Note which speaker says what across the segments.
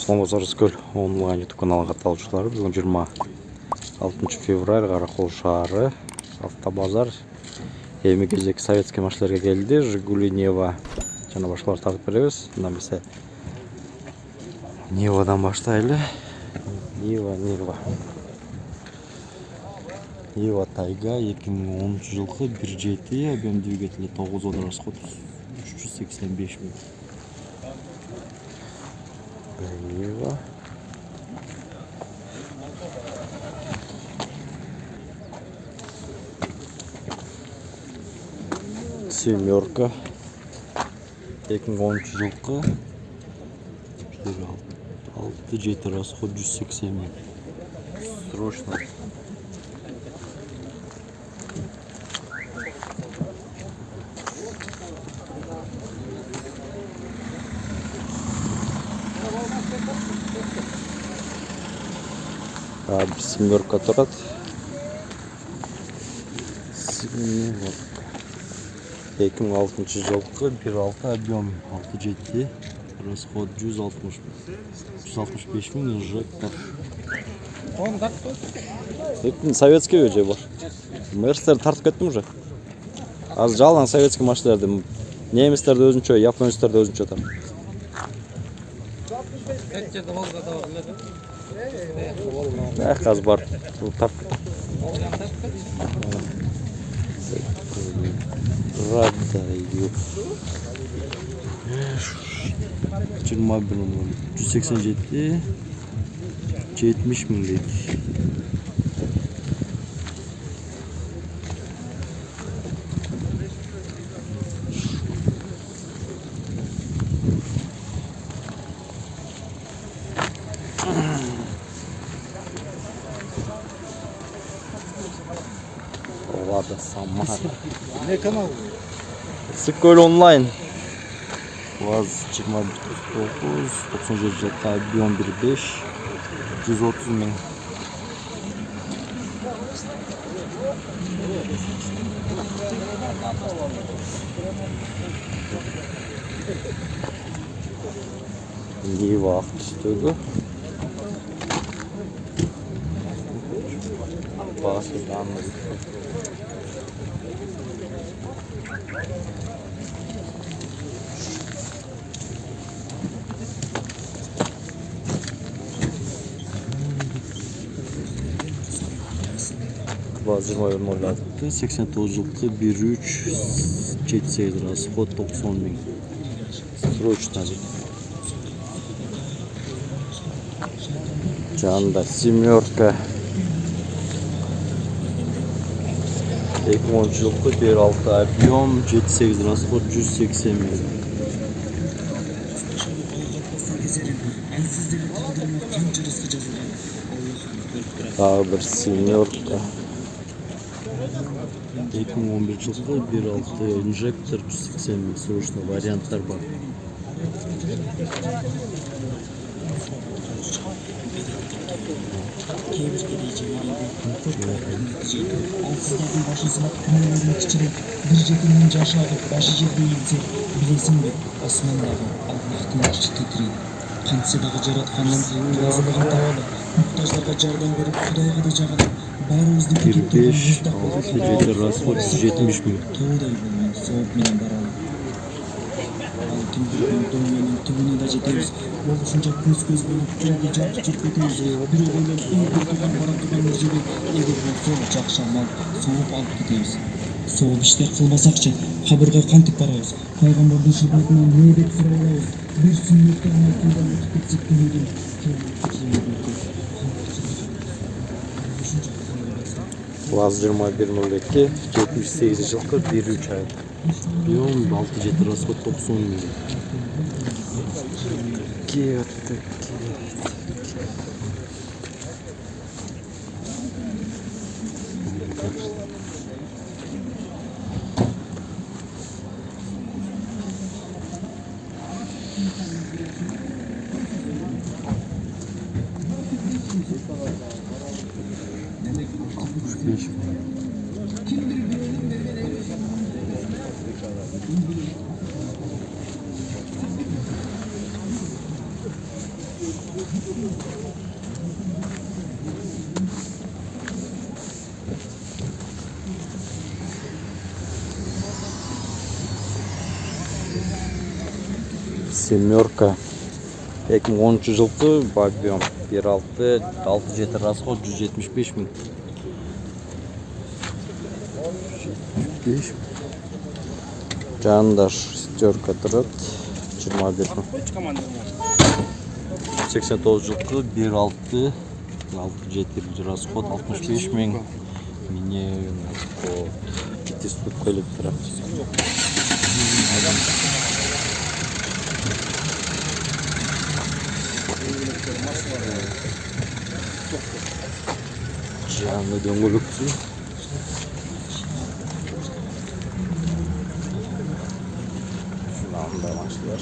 Speaker 1: Саламатсыздар, онлайн YouTube каналга катнашучулар. Бүгүн 26 февраль, Каракол шаары, автобазар. Эми кезек советский машиналарга келди. Жигули, Нева жана башкаларды тартып беребиз. Мына бизе Невадан баштайлы. Нева Тайга 2010 жылкы 1.7 объем двигателя 9 ода расход 385 000. Нева. Семерка 2010 жылкы 6-7 расход 180 000. Срочно. Bir семерка турат. Семерка. 2006 жылкы 1.6 объем 6.7 расход 165 000 инжектор. Советский өже бар. Мерстер тартып кеттим уже. Аз жалаң советский машиналарды немистерди өзүнчө, японецтерди өзүнчө тартып. Каз бар. Продаю. 21 187 70 000 дейт. Лада Самара.
Speaker 2: Ne kanal?
Speaker 1: Sıkkol онлайн. ВАЗ 2139 97 жылкы объем 1.5 130 000. Нева ак түстөгү. Басыдан ВАЗ 2106 89 жылкы 1.3 расход 90 000. Срочно. Жанында семерка 2010 жылкы 1.6 объем 7.8 расход 180 000. Дагы бир семерка 2011 жылкы 1.6 инжектор 180 000. Срочно варианттар бар.
Speaker 3: Алсыздардың башы сынап күнәлерін кішірек бір жетімнің жашы ағып башы жерге иілсе білесің бе османдағы Аллахтың аршы титірейді қантсе дағы жаратқаннан разылығын табады мұқтаждарға жардам беріп Құдайға да жағады бәрімізді көтектеген мұздақ
Speaker 1: расход 170 000.
Speaker 3: таудай болмай соғып менен баралы алтын бүрген дүниенің түбіне да жетеміз болушынша көз болып түнде жатып жүріп кетеміз бирок ойлоп үй бүркеген бара турган жерге эгер болсо жакшы амал соғып алып кетебиз соғып иштер кылмасакчы кабырга кантип барабыз пайгамбардын шафаатынан эмне деп сурай алабыз бир сүннөттө гана кылган өтүп кетсек дүнүйдөн
Speaker 1: ВАЗ 2102 78 жылкы 1.3 ай. Объем 6.7 расход 90 000. Семерка 2010 жылғы объем 1.6 6.7 расход 175 000. 75. Жанында шестерка тұрады 25 000. 89 жылғы 1.6 6.7 расход 65 000. Міне ступ келіп тұрады. Canlı döngülükçü. Şundan da başlar.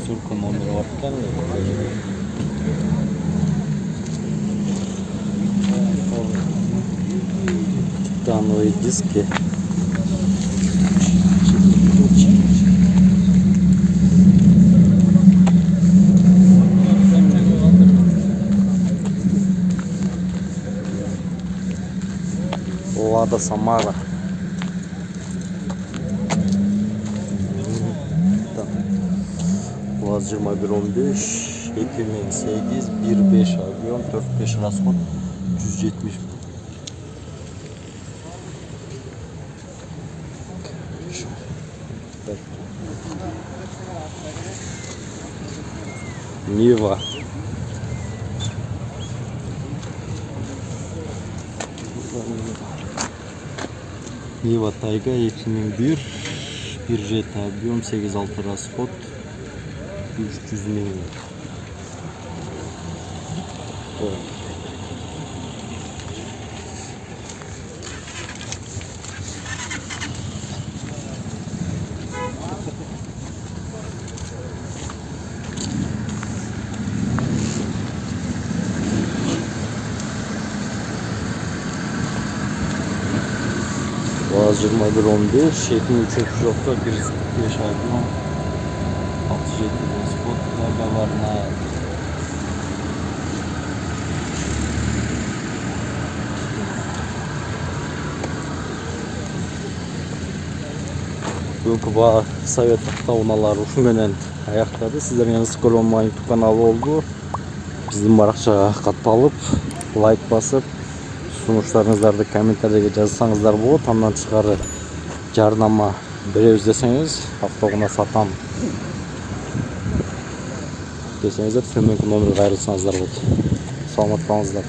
Speaker 1: Şurka номер varken титановые диски. Лада Самара. УАЗ-2115 2008 1.5 объем 4.5 расход 170 000. Нива. Нива Тайга 2001 1.7 объем 8.6 расход 300 000. УАЗ-2115 2003 жылғы 1.5 объем 6.7 расход договорна. Бүгінгі совет тауналары ушуменен аяктады. Сиздерге Скол онлайн YouTube каналы болду. Биздин баракчага катталып, лайк басып, сунуштарыңыздарды комментарийге жазсаңыздар болот. Андан тышкары жарнама беребиз десеңиз, автоуна сатам десеңиздер, төмөнкү номерге кайрылсаңыздар болот. Саламат болуңуздар.